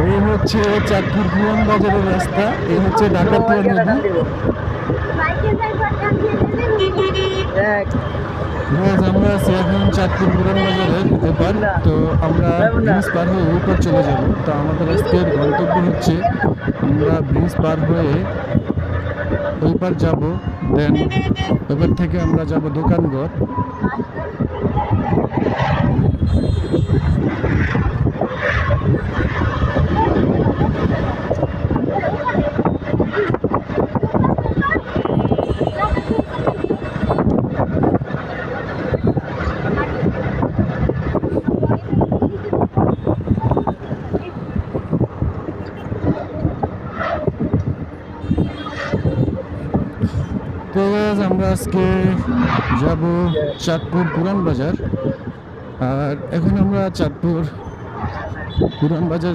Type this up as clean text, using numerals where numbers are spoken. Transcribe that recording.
এই হচ্ছে চাঁদপুর পুরান বাজারের রাস্তা, এই হচ্ছে ডাকাতিয়া নদী। আমরা আছি এখন চাঁদপুর পুরান বাজারের এবার। তো আমরা ব্রিজ পার হয়ে ওইপার চলে যাব। তো আমাদের আজকের গন্তব্য হচ্ছে আমরা ব্রিজ পার হয়ে ওইপার যাব, দেন ওইপার থেকে আমরা যাব দোকানঘর। তো আমরা আজকে যাব চাঁদপুর পুরান বাজার। আর এখন আমরা চাঁদপুর পুরান বাজার